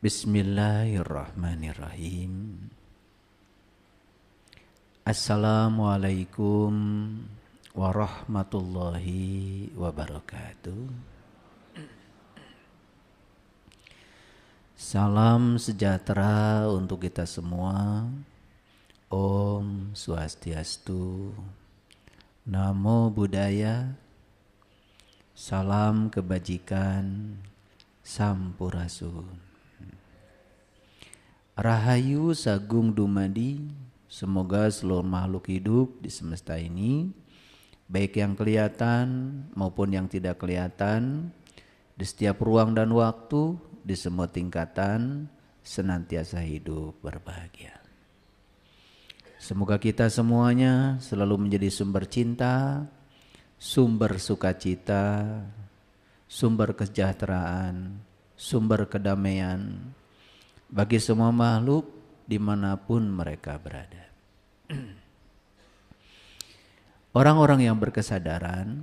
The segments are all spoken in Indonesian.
Bismillahirrahmanirrahim. Assalamualaikum warahmatullahi wabarakatuh. Salam sejahtera untuk kita semua. Om Swastiastu, Namo Buddhaya, salam kebajikan, Sampurasun. Rahayu Sagung Dumadi, semoga seluruh makhluk hidup di semesta ini, baik yang kelihatan maupun yang tidak kelihatan, di setiap ruang dan waktu, di semua tingkatan, senantiasa hidup berbahagia. Semoga kita semuanya selalu menjadi sumber cinta, sumber sukacita, sumber kesejahteraan, sumber kedamaian bagi semua makhluk dimanapun mereka berada. Orang-orang yang berkesadaran,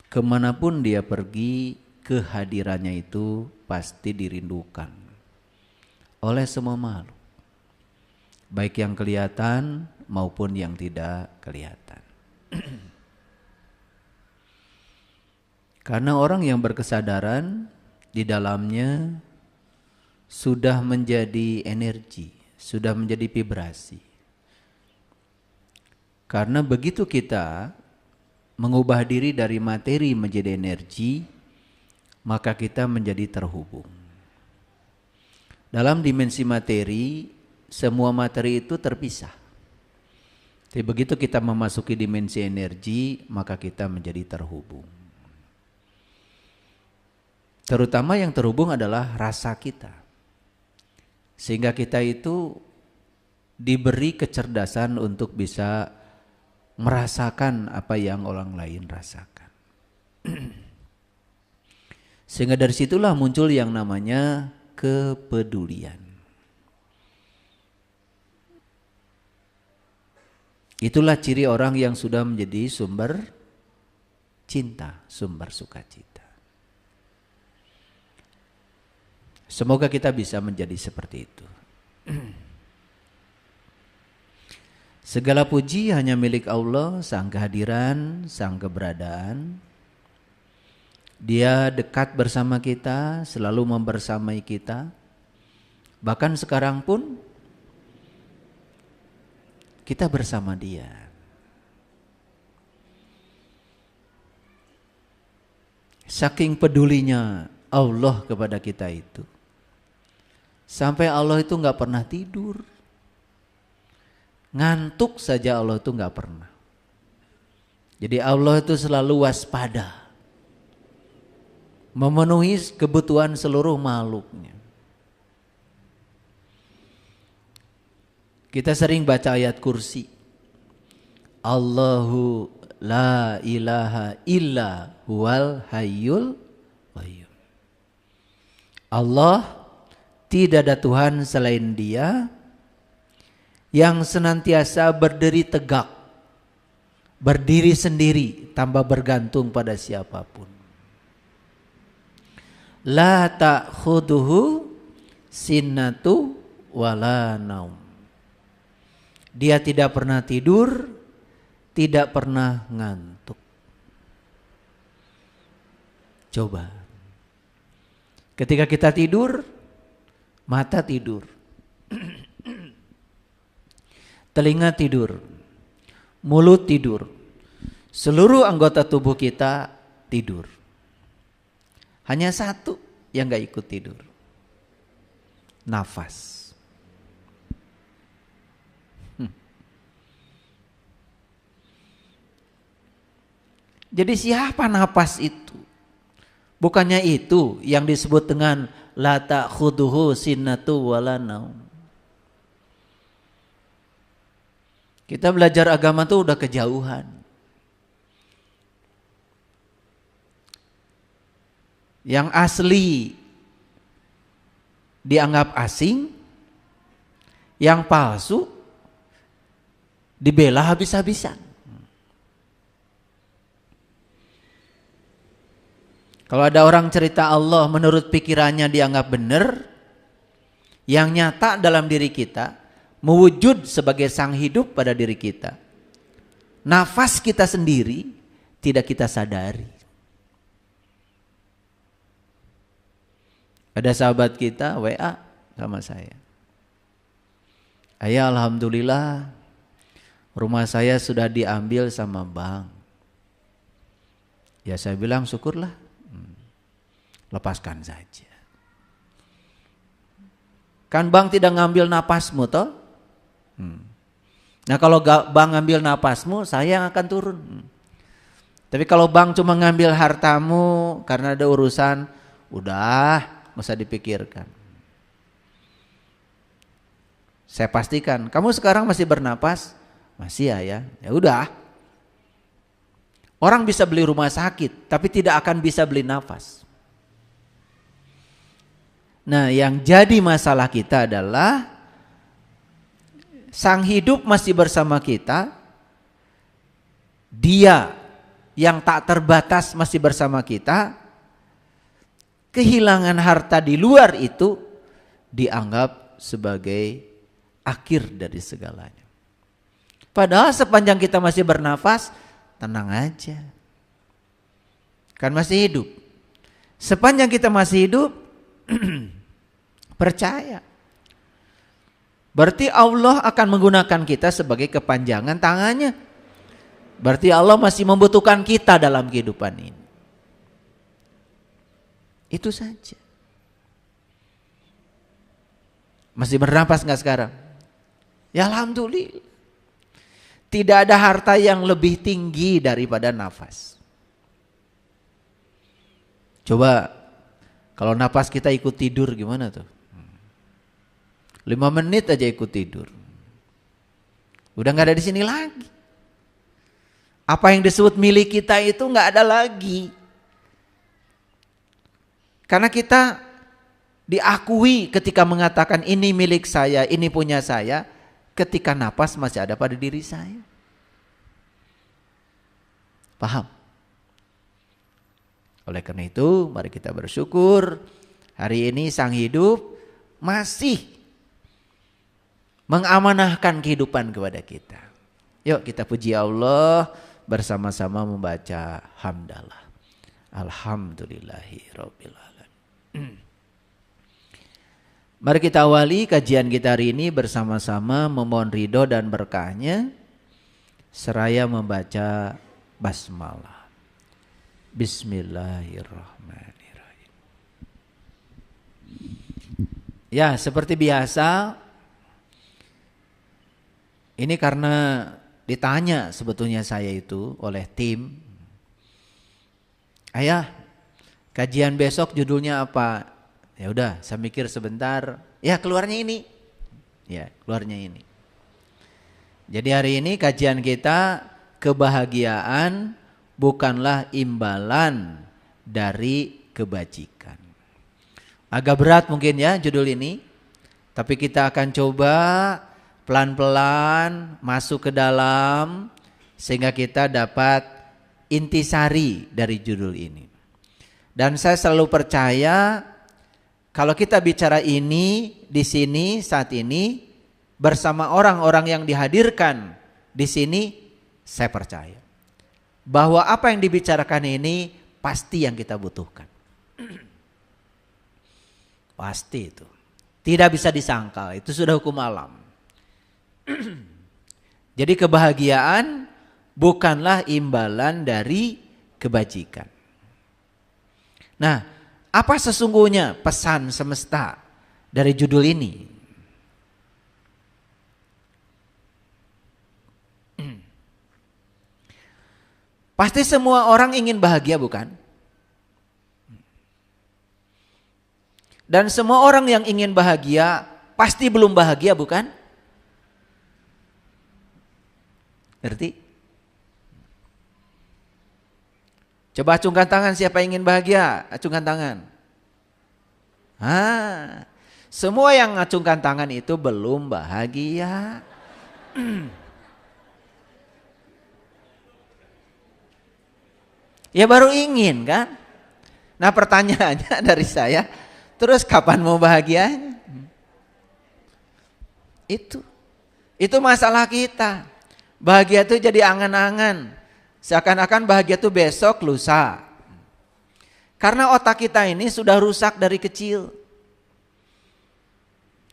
kemanapun dia pergi, kehadirannya itu pasti dirindukan oleh semua makhluk, baik yang kelihatan maupun yang tidak kelihatan. Karena orang yang berkesadaran di dalamnya sudah menjadi energi, sudah menjadi vibrasi. Karena begitu kita mengubah diri dari materi menjadi energi, maka kita menjadi terhubung. Dalam dimensi materi, semua materi itu terpisah. Tapi begitu kita memasuki dimensi energi, maka kita menjadi terhubung. Terutama yang terhubung adalah rasa kita. Sehingga kita itu diberi kecerdasan untuk bisa merasakan apa yang orang lain rasakan. Sehingga dari situlah muncul yang namanya kepedulian. Itulah ciri orang yang sudah menjadi sumber cinta, sumber sukacita. Semoga kita bisa menjadi seperti itu. Segala puji hanya milik Allah, Sang kehadiran, Sang keberadaan. Dia dekat bersama kita, selalu membersamai kita. Bahkan sekarang pun kita bersama Dia. Saking pedulinya Allah kepada kita itu, sampai Allah itu gak pernah tidur. Ngantuk saja Allah itu gak pernah. Jadi Allah itu selalu waspada, memenuhi kebutuhan seluruh makhluknya. Kita sering baca ayat kursi. Allahu la ilaha illa huwal hayyul qayyum. Allah, tidak ada Tuhan selain Dia yang senantiasa berdiri tegak, berdiri sendiri tanpa bergantung pada siapapun. La ta'khuduhu sinnatu wala naum. Dia tidak pernah tidur, tidak pernah ngantuk. Coba. Ketika kita tidur, mata tidur, telinga tidur, mulut tidur, seluruh anggota tubuh kita tidur. Hanya satu yang gak ikut tidur, nafas. Jadi siapa nafas itu? Bukannya itu yang disebut dengan la ta'khuduhu sinnatu wala naum. Kita belajar agama tuh udah kejauhan. Yang asli dianggap asing, yang palsu dibela habis-habisan. Kalau ada orang cerita Allah menurut pikirannya dianggap benar, yang nyata dalam diri kita, mewujud sebagai sang hidup pada diri kita. Nafas kita sendiri tidak kita sadari. Ada sahabat kita WA sama saya. Ayah, alhamdulillah rumah saya sudah diambil sama bank. Ya saya bilang syukurlah. Lepaskan saja. Kan bank tidak ngambil napasmu toh? Nah kalau bank ngambil napasmu, saya yang akan turun. Tapi kalau bank cuma ngambil hartamu karena ada urusan, udah nggak usah dipikirkan. Saya pastikan, kamu sekarang masih bernapas? Masih ya. Ya udah. Orang bisa beli rumah sakit, tapi tidak akan bisa beli nafas. Nah, yang jadi masalah kita adalah sang hidup masih bersama kita, dia yang tak terbatas masih bersama kita, kehilangan harta di luar itu dianggap sebagai akhir dari segalanya. Padahal sepanjang kita masih bernafas, tenang aja. Kan masih hidup. Sepanjang kita masih hidup, percaya. Berarti Allah akan menggunakan kita sebagai kepanjangan tangannya. Berarti Allah masih membutuhkan kita dalam kehidupan ini. Itu saja. Masih bernapas enggak sekarang? Ya alhamdulillah. Tidak ada harta yang lebih tinggi daripada nafas. Coba kalau napas kita ikut tidur gimana tuh? 5 menit aja ikut tidur. Udah gak ada di sini lagi. Apa yang disebut milik kita itu gak ada lagi. Karena kita diakui ketika mengatakan ini milik saya, ini punya saya, ketika napas masih ada pada diri saya. Paham? Oleh karena itu mari kita bersyukur hari ini sang hidup masih mengamanahkan kehidupan kepada kita. Yuk kita puji Allah bersama-sama membaca hamdalah. Alhamdulillahirabbil alamin. Mari kita awali kajian kita hari ini bersama-sama memohon ridho dan berkahnya seraya membaca basmalah. Bismillahirrahmanirrahim. Ya, seperti biasa, ini karena ditanya sebetulnya saya itu oleh tim, ayah, kajian besok judulnya apa? Ya udah, saya mikir sebentar. Ya keluarnya ini. Ya keluarnya ini. Jadi hari ini kajian kita kebahagiaan bukanlah imbalan dari kebajikan. Agak berat mungkin ya judul ini. Tapi kita akan coba pelan-pelan masuk ke dalam sehingga kita dapat intisari dari judul ini. Dan saya selalu percaya kalau kita bicara ini di sini saat ini bersama orang-orang yang dihadirkan di sini, saya percaya bahwa apa yang dibicarakan ini pasti yang kita butuhkan. Pasti itu. Tidak bisa disangkal, itu sudah hukum alam. Jadi kebahagiaan bukanlah imbalan dari kebajikan. Nah, apa sesungguhnya pesan semesta dari judul ini? Pasti semua orang ingin bahagia, bukan? Dan semua orang yang ingin bahagia pasti belum bahagia, bukan? Ngerti? Coba acungkan tangan siapa yang ingin bahagia, acungkan tangan. Semua yang acungkan tangan itu belum bahagia. Ya baru ingin kan? Nah pertanyaannya dari saya, terus kapan mau bahagianya? Itu masalah kita. Bahagia itu jadi angan-angan. Seakan-akan bahagia itu besok, lusa. Karena otak kita ini sudah rusak dari kecil.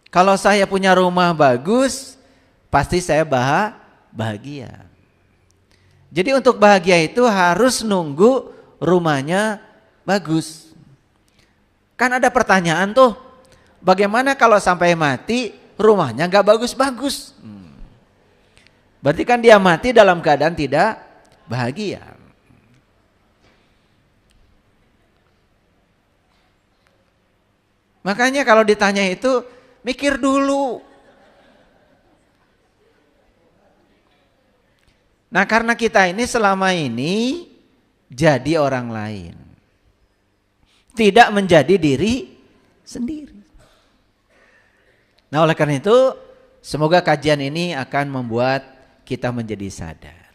Kalau saya punya rumah bagus, pasti saya bahagia. Jadi untuk bahagia itu harus nunggu rumahnya bagus. Kan ada pertanyaan tuh, bagaimana kalau sampai mati rumahnya gak bagus-bagus? Berarti kan dia mati dalam keadaan tidak bahagia. Makanya kalau ditanya itu, mikir dulu. Nah karena kita ini selama ini jadi orang lain. Tidak menjadi diri sendiri. Nah oleh karena itu semoga kajian ini akan membuat kita menjadi sadar.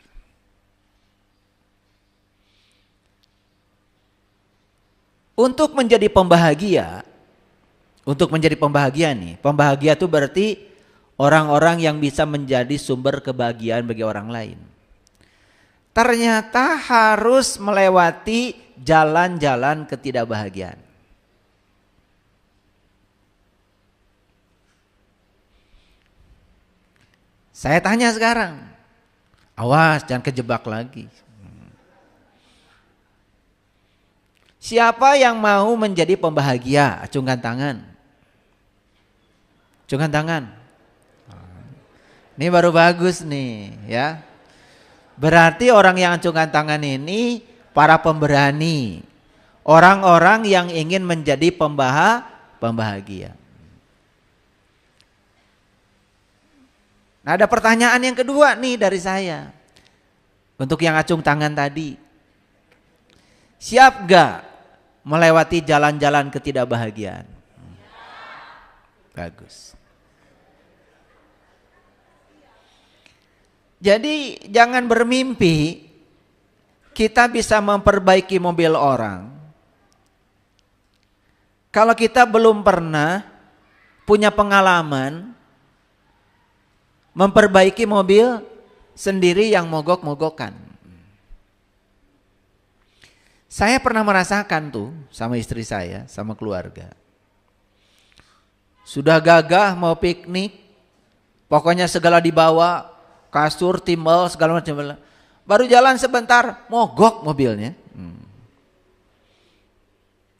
Untuk menjadi pembahagia nih, pembahagia itu berarti orang-orang yang bisa menjadi sumber kebahagiaan bagi orang lain. Ternyata harus melewati jalan-jalan ketidakbahagiaan. Saya tanya sekarang, awas jangan kejebak lagi. Siapa yang mau menjadi pembahagia? Acungkan tangan. Acungkan tangan. Ini baru bagus nih ya. Berarti orang yang acungkan tangan ini para pemberani. Orang-orang yang ingin menjadi pembahagia. Nah ada pertanyaan yang kedua nih dari saya. Untuk yang acung tangan tadi. Siap gak melewati jalan-jalan ketidakbahagiaan? Bagus. Jadi jangan bermimpi kita bisa memperbaiki mobil orang. Kalau kita belum pernah punya pengalaman memperbaiki mobil sendiri yang mogok-mogokan. Saya pernah merasakan tuh sama istri saya, sama keluarga. Sudah gagah mau piknik, pokoknya segala dibawa, kasur, timbal, segala macam. Baru jalan sebentar, mogok mobilnya.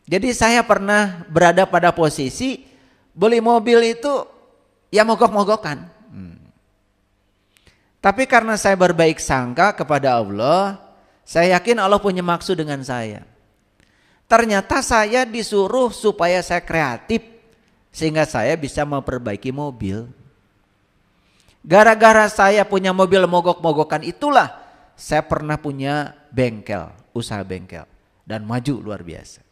Jadi saya pernah berada pada posisi beli mobil itu ya mogok-mogokan. Tapi karena saya berbaik sangka kepada Allah, saya yakin Allah punya maksud dengan saya. Ternyata saya disuruh supaya saya kreatif sehingga saya bisa memperbaiki mobil. Gara-gara saya punya mobil mogok-mogokan itulah saya pernah punya bengkel, usaha bengkel dan maju luar biasa.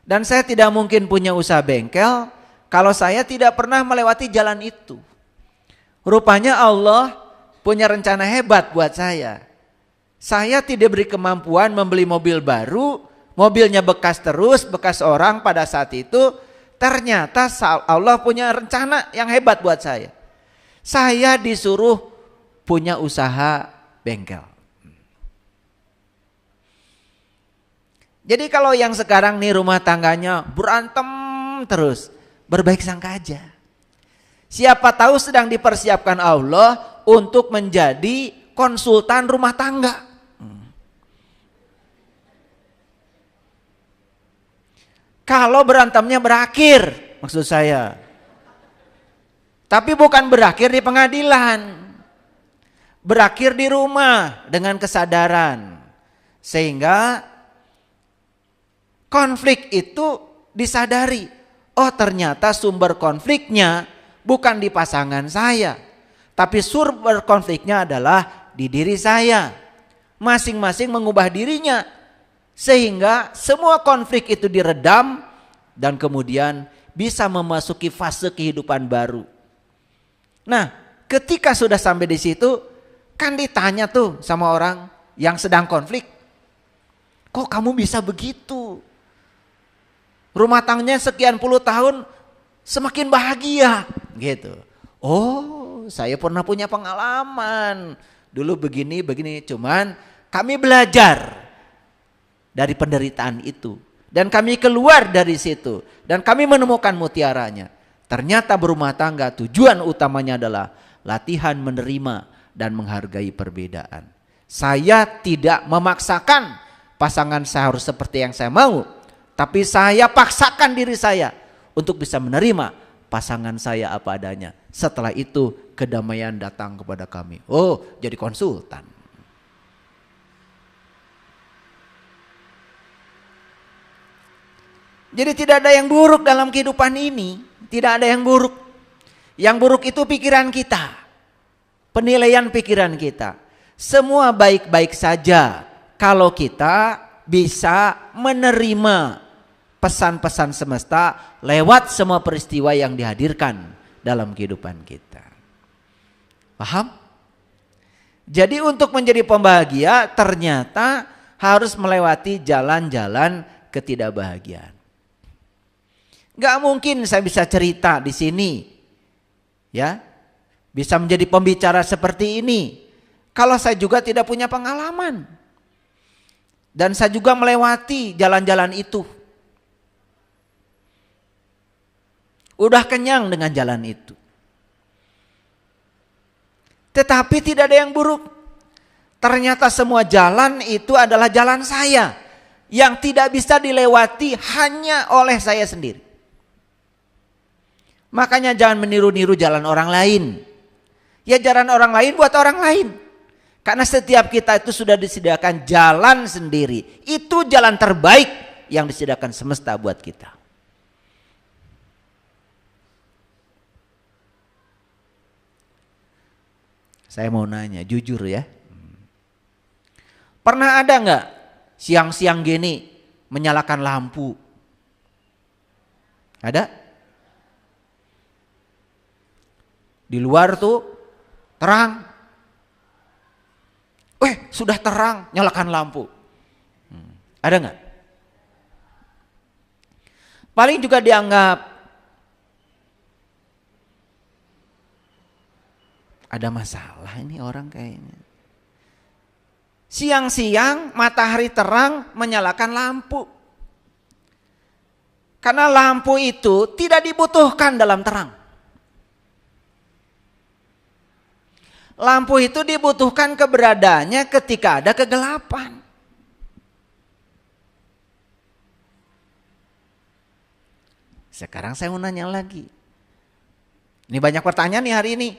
Dan saya tidak mungkin punya usaha bengkel kalau saya tidak pernah melewati jalan itu. Rupanya Allah punya rencana hebat buat saya. Saya tidak beri kemampuan membeli mobil baru, mobilnya bekas terus, bekas orang pada saat itu. Ternyata Allah punya rencana yang hebat buat saya. Saya disuruh punya usaha bengkel. Jadi kalau yang sekarang nih rumah tangganya berantem terus, berbaik sangka aja. Siapa tahu sedang dipersiapkan Allah untuk menjadi konsultan rumah tangga. Kalau berantemnya berakhir, maksud saya. Tapi bukan berakhir di pengadilan. Berakhir di rumah dengan kesadaran. Sehingga konflik itu disadari. Oh ternyata sumber konfliknya bukan di pasangan saya. Tapi sumber konfliknya adalah di diri saya. Masing-masing mengubah dirinya. Sehingga semua konflik itu diredam dan kemudian bisa memasuki fase kehidupan baru. Nah, ketika sudah sampai di situ, kan ditanya tuh sama orang yang sedang konflik. Kok kamu bisa begitu? Rumah tangganya sekian puluh tahun semakin bahagia gitu. Oh, saya pernah punya pengalaman. Dulu begini, cuman kami belajar dari penderitaan itu. Dan kami keluar dari situ. Dan kami menemukan mutiaranya. Ternyata berumah tangga tujuan utamanya adalah latihan menerima dan menghargai perbedaan. Saya tidak memaksakan pasangan saya harus seperti yang saya mau. Tapi saya paksakan diri saya untuk bisa menerima pasangan saya apa adanya. Setelah itu kedamaian datang kepada kami. Oh, jadi konsultan. Jadi tidak ada yang buruk dalam kehidupan ini. Tidak ada yang buruk. Yang buruk itu pikiran kita. Penilaian pikiran kita. Semua baik-baik saja kalau kita bisa menerima pesan-pesan semesta lewat semua peristiwa yang dihadirkan dalam kehidupan kita. Paham? Jadi untuk menjadi pembahagia ternyata harus melewati jalan-jalan ketidakbahagiaan. Gak mungkin saya bisa cerita di sini, ya, bisa menjadi pembicara seperti ini, kalau saya juga tidak punya pengalaman, dan saya juga melewati jalan-jalan itu, udah kenyang dengan jalan itu. Tetapi tidak ada yang buruk. Ternyata semua jalan itu adalah jalan saya, yang tidak bisa dilewati hanya oleh saya sendiri. Makanya jangan meniru-niru jalan orang lain. Ya jalan orang lain buat orang lain. Karena setiap kita itu sudah disediakan jalan sendiri. Itu jalan terbaik yang disediakan semesta buat kita. Saya mau nanya, jujur ya. Pernah ada nggak siang-siang gini menyalakan lampu? Ada? Di luar tuh terang. Sudah terang, nyalakan lampu. Ada nggak? Paling juga dianggap ada masalah ini orang kayaknya. Siang-siang matahari terang menyalakan lampu. Karena lampu itu tidak dibutuhkan dalam terang. Lampu itu dibutuhkan keberadaannya ketika ada kegelapan. Sekarang saya mau nanya lagi. Ini banyak pertanyaan nih hari ini.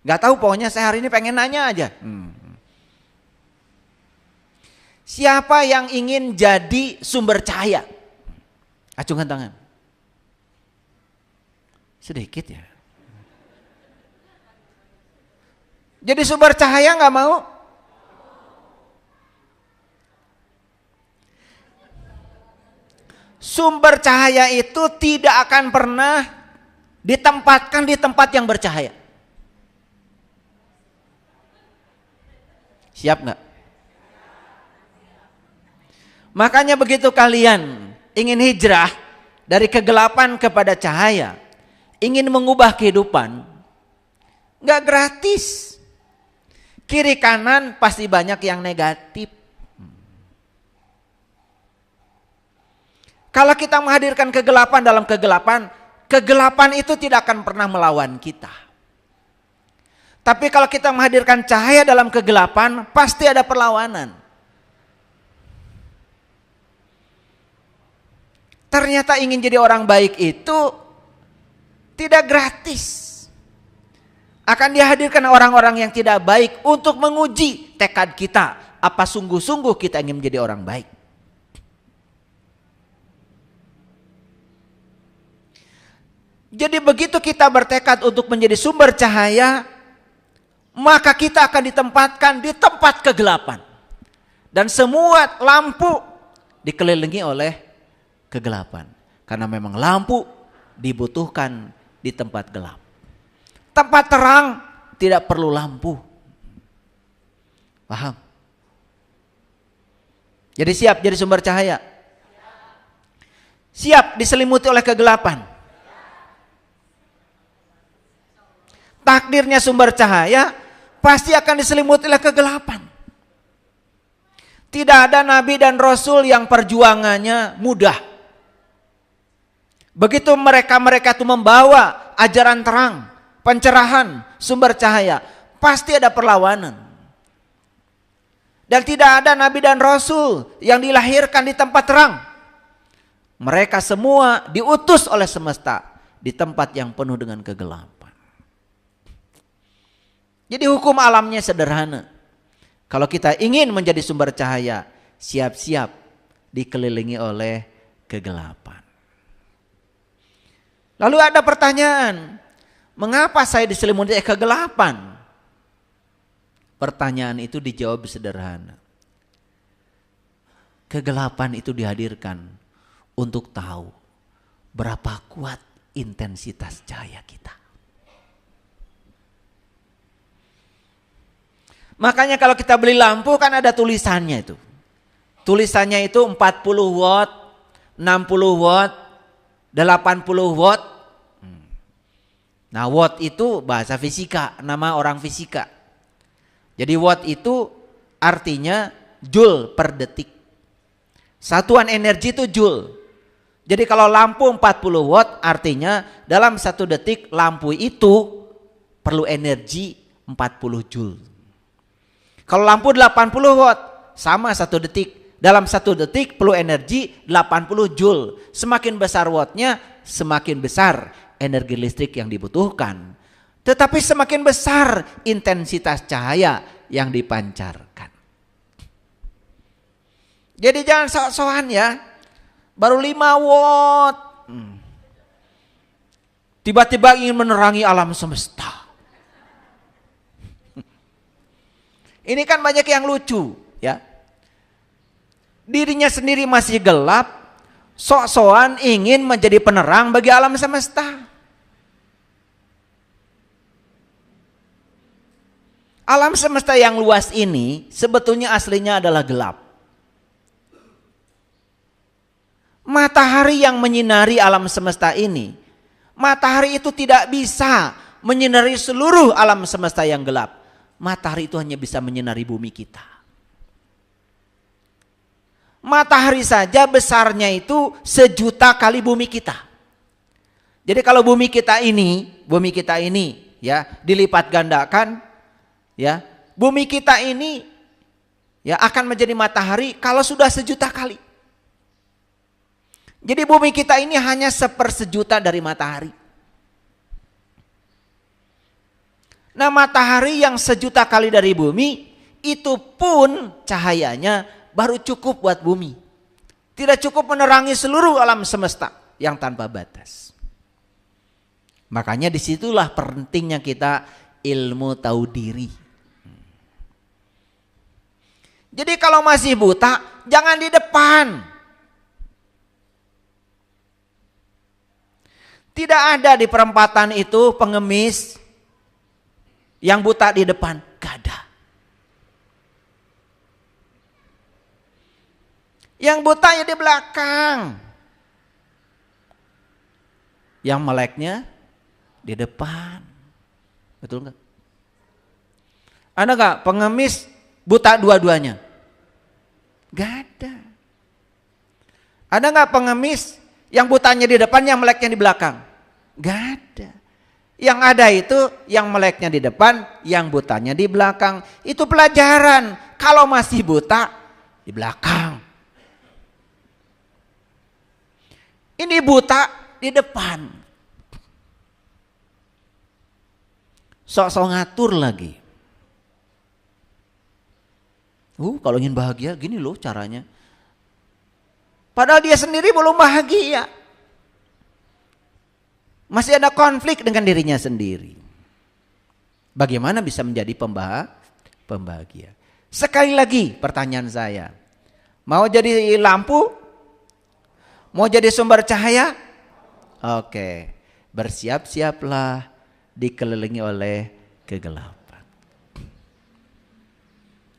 Gak tahu, pokoknya saya hari ini pengen nanya aja. Siapa yang ingin jadi sumber cahaya? Acungkan tangan. Sedikit ya. Jadi sumber cahaya nggak mau? Sumber cahaya itu tidak akan pernah ditempatkan di tempat yang bercahaya. Siap nggak? Makanya begitu kalian ingin hijrah dari kegelapan kepada cahaya, ingin mengubah kehidupan, nggak gratis. Kiri kanan pasti banyak yang negatif. Kalau kita menghadirkan kegelapan dalam kegelapan, kegelapan itu tidak akan pernah melawan kita. Tapi kalau kita menghadirkan cahaya dalam kegelapan, pasti ada perlawanan. Ternyata ingin jadi orang baik itu tidak gratis. Akan dihadirkan orang-orang yang tidak baik untuk menguji tekad kita. Apa sungguh-sungguh kita ingin menjadi orang baik. Jadi begitu kita bertekad untuk menjadi sumber cahaya, maka kita akan ditempatkan di tempat kegelapan. Dan semua lampu dikelilingi oleh kegelapan. Karena memang lampu dibutuhkan di tempat gelap. Tempat terang tidak perlu lampu. Paham? Jadi siap jadi sumber cahaya? Siap diselimuti oleh kegelapan? Takdirnya sumber cahaya pasti akan diselimuti oleh kegelapan. Tidak ada nabi dan rasul yang perjuangannya mudah. Begitu mereka itu membawa ajaran terang, pencerahan, sumber cahaya, pasti ada perlawanan. Dan tidak ada nabi dan rasul yang dilahirkan di tempat terang. Mereka semua diutus oleh semesta di tempat yang penuh dengan kegelapan. Jadi hukum alamnya sederhana. Kalau kita ingin menjadi sumber cahaya, siap-siap dikelilingi oleh kegelapan. Lalu ada pertanyaan, mengapa saya diselimuti kegelapan? Pertanyaan itu dijawab sederhana. Kegelapan itu dihadirkan untuk tahu berapa kuat intensitas cahaya kita. Makanya kalau kita beli lampu kan ada tulisannya itu. Tulisannya itu 40 watt, 60 watt, 80 watt. Nah watt itu bahasa fisika, nama orang fisika. Jadi watt itu artinya joule per detik. Satuan energi itu joule. Jadi kalau lampu 40 watt artinya dalam 1 detik lampu itu perlu energi 40 joule. Kalau lampu 80 watt sama 1 detik. Dalam 1 detik perlu energi 80 joule. Semakin besar wattnya semakin besar energi listrik yang dibutuhkan. Tetapi semakin besar intensitas cahaya yang dipancarkan. Jadi jangan sok-sokan ya. Baru 5 watt. Tiba-tiba ingin menerangi alam semesta. Ini kan banyak yang lucu ya. Dirinya sendiri masih gelap, sok-sokan ingin menjadi penerang bagi alam semesta. Alam semesta yang luas ini sebetulnya aslinya adalah gelap. Matahari yang menyinari alam semesta ini, matahari itu tidak bisa menyinari seluruh alam semesta yang gelap. Matahari itu hanya bisa menyinari bumi kita. Matahari saja besarnya itu 1.000.000 kali bumi kita. Jadi kalau bumi kita ini ya dilipat gandakan ya, bumi kita ini ya akan menjadi matahari kalau sudah 1.000.000 kali. Jadi bumi kita ini hanya 1/1.000.000 dari matahari. Nah matahari yang 1.000.000 kali dari bumi itu pun cahayanya baru cukup buat bumi. Tidak cukup menerangi seluruh alam semesta yang tanpa batas. Makanya disitulah pentingnya kita ilmu tahu diri. Jadi kalau masih buta jangan di depan. Tidak ada di perempatan itu pengemis yang buta di depan, gak ada. Yang buta ya di belakang. Yang meleknya di depan. Betul enggak? Ada enggak pengemis buta dua-duanya? Gak ada. Ada enggak pengemis yang butanya di depan, yang meleknya di belakang? Gak ada. Yang ada itu yang meleknya di depan, yang butanya di belakang. Itu pelajaran. Kalau masih buta di belakang. Ini buta di depan. Sok-sok ngatur lagi. Kalau ingin bahagia gini loh caranya. Padahal dia sendiri belum bahagia. Masih ada konflik dengan dirinya sendiri. Bagaimana bisa menjadi pembahagia? Sekali lagi pertanyaan saya. Mau jadi lampu? Mau jadi sumber cahaya? Oke. Bersiap-siaplah dikelilingi oleh kegelapan.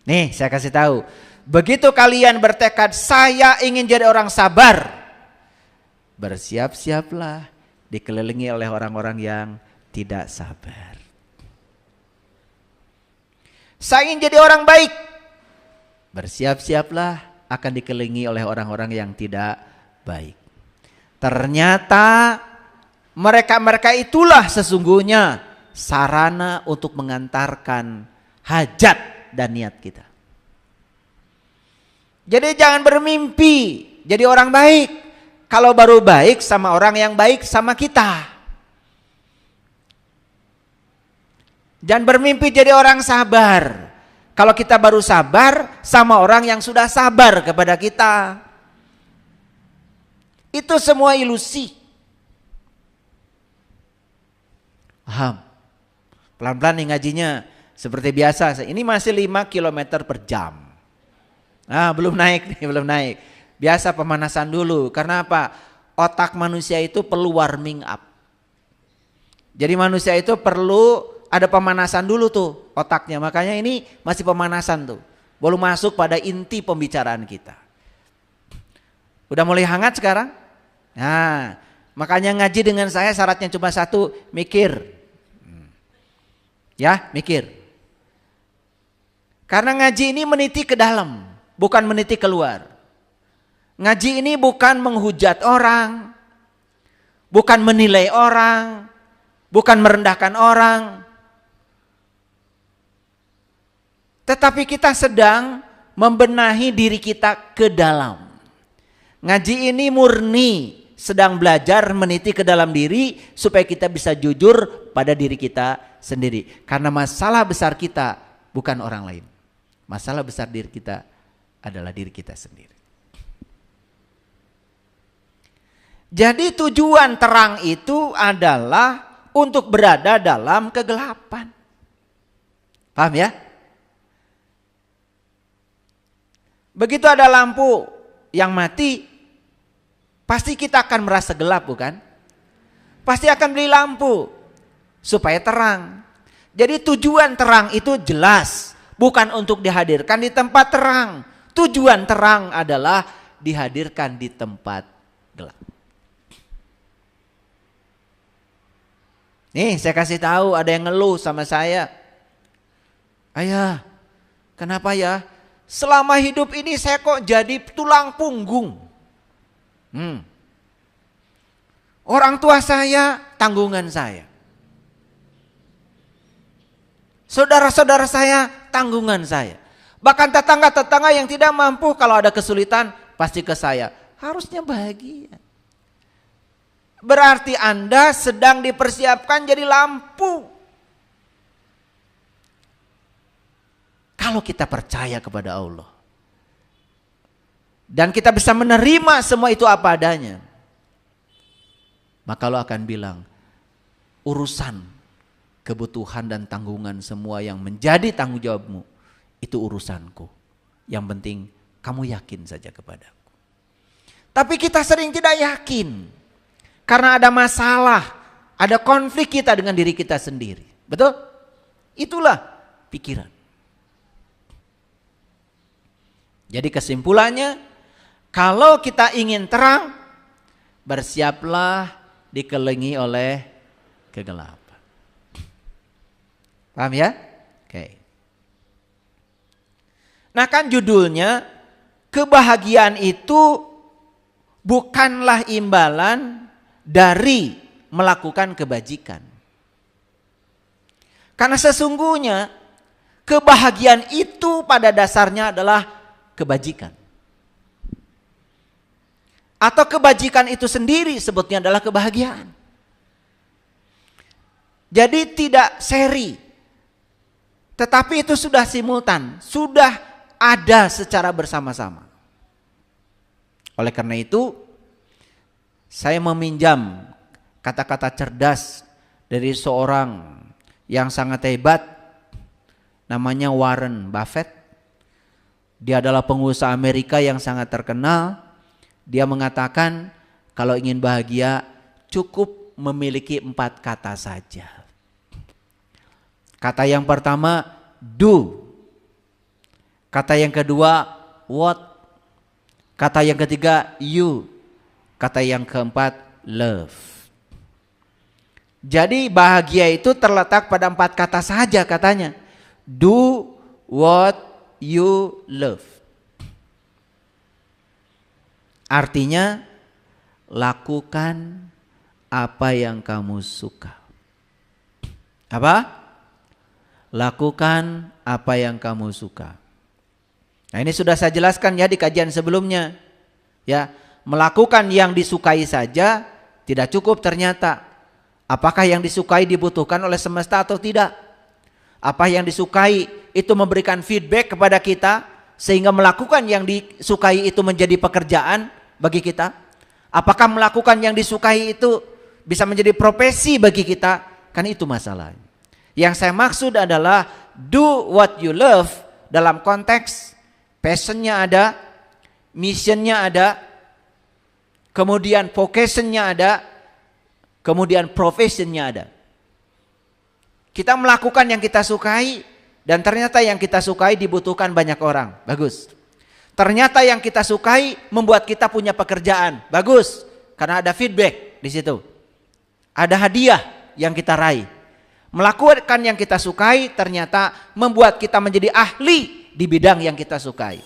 Nih saya kasih tahu. Begitu kalian bertekad, saya ingin jadi orang sabar, bersiap-siaplah dikelilingi oleh orang-orang yang tidak sabar. Saya ingin jadi orang baik, bersiap-siaplah akan dikelilingi oleh orang-orang yang tidak baik. Ternyata mereka-mereka itulah sesungguhnya sarana untuk mengantarkan hajat dan niat kita. Jadi jangan bermimpi jadi orang baik kalau baru baik sama orang yang baik sama kita. Jangan bermimpi jadi orang sabar kalau kita baru sabar sama orang yang sudah sabar kepada kita. Itu semua ilusi. Paham? Pelan-pelan nih ngajinya. Seperti biasa, ini masih 5 km per jam. Nah, belum naik nih, belum naik. Biasa pemanasan dulu. Karena apa? Otak manusia itu perlu warming up. Jadi manusia itu perlu ada pemanasan dulu tuh otaknya. Makanya ini masih pemanasan tuh. Belum masuk pada inti pembicaraan kita. Udah mulai hangat sekarang? Nah, makanya ngaji dengan saya syaratnya cuma satu, mikir. Ya, mikir. Karena ngaji ini meniti ke dalam, bukan meniti keluar. Ngaji ini bukan menghujat orang, bukan menilai orang, bukan merendahkan orang. Tetapi kita sedang membenahi diri kita ke dalam. Ngaji ini murni sedang belajar meniti ke dalam diri supaya kita bisa jujur pada diri kita sendiri. Karena masalah besar kita bukan orang lain. Masalah besar diri kita adalah diri kita sendiri. Jadi tujuan terang itu adalah untuk berada dalam kegelapan. Paham ya? Begitu ada lampu yang mati, pasti kita akan merasa gelap, bukan? Pasti akan beli lampu supaya terang. Jadi tujuan terang itu jelas, bukan untuk dihadirkan di tempat terang. Tujuan terang adalah dihadirkan di tempat gelap. Nih, saya kasih tahu, ada yang ngeluh sama saya. Ayah, kenapa ya? Selama hidup ini saya kok jadi tulang punggung. Orang tua saya, tanggungan saya. Saudara-saudara saya, tanggungan saya. Bahkan tetangga-tetangga yang tidak mampu, kalau ada kesulitan pasti ke saya. Harusnya bahagia. Berarti Anda sedang dipersiapkan jadi lampu. Kalau kita percaya kepada Allah dan kita bisa menerima semua itu apa adanya, maka Allah akan bilang, urusan kebutuhan dan tanggungan semua yang menjadi tanggung jawabmu itu urusanku. Yang penting kamu yakin saja kepadaku. Tapi kita sering tidak yakin karena ada masalah, ada konflik kita dengan diri kita sendiri. Betul? Itulah pikiran. Jadi kesimpulannya, kalau kita ingin terang, bersiaplah dikelilingi oleh kegelapan. Paham ya? Oke. Nah kan judulnya, kebahagiaan itu bukanlah imbalan dari melakukan kebajikan. Karena sesungguhnya kebahagiaan itu pada dasarnya adalah kebajikan. Atau kebajikan itu sendiri sebutnya adalah kebahagiaan. Jadi tidak seri. Tetapi itu sudah simultan, sudah ada secara bersama-sama. Oleh karena itu, saya meminjam kata-kata cerdas dari seorang yang sangat hebat, namanya Warren Buffett. Dia adalah pengusaha Amerika yang sangat terkenal. Dia mengatakan kalau ingin bahagia cukup memiliki 4 kata saja. Kata yang pertama, do. Kata yang kedua, what. Kata yang ketiga you. Kata yang keempat love. Jadi bahagia itu terletak pada 4 kata saja katanya. Do what you love. Artinya lakukan apa yang kamu suka. Apa? Lakukan apa yang kamu suka. Nah, ini sudah saya jelaskan ya di kajian sebelumnya. Ya, melakukan yang disukai saja tidak cukup ternyata. Apakah yang disukai dibutuhkan oleh semesta atau tidak? Apa yang disukai itu memberikan feedback kepada kita sehingga melakukan yang disukai itu menjadi pekerjaan bagi kita? Apakah melakukan yang disukai itu bisa menjadi profesi bagi kita? Kan itu masalahnya. Yang saya maksud adalah do what you love dalam konteks passionnya ada, missionnya ada, kemudian vocationnya ada, kemudian professionnya ada. Kita melakukan yang kita sukai dan ternyata yang kita sukai dibutuhkan banyak orang. Bagus. Ternyata yang kita sukai membuat kita punya pekerjaan. Bagus. Karena ada feedback di situ. Ada hadiah yang kita raih. Melakukan yang kita sukai ternyata membuat kita menjadi ahli di bidang yang kita sukai.